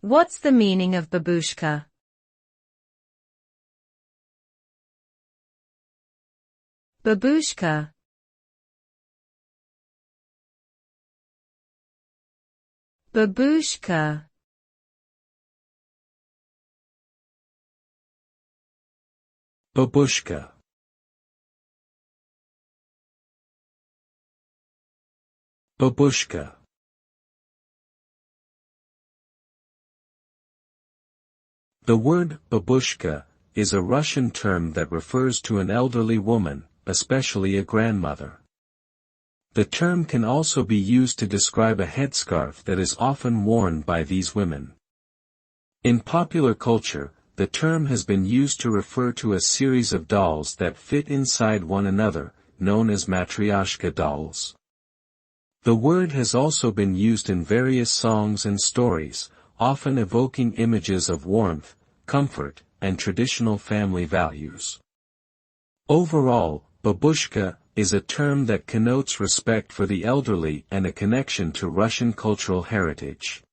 What's the meaning of babushka? Babushka. Babushka. Babushka. Babushka. The word babushka is a Russian term that refers to an elderly woman, especially a grandmother. The term can also be used to describe a headscarf that is often worn by these women. In popular culture, the term has been used to refer to a series of dolls that fit inside one another, known as matryoshka dolls. The word has also been used in various songs and stories, often evoking images of warmth, comfort, and traditional family values. Overall, babushka is a term that connotes respect for the elderly and a connection to Russian cultural heritage.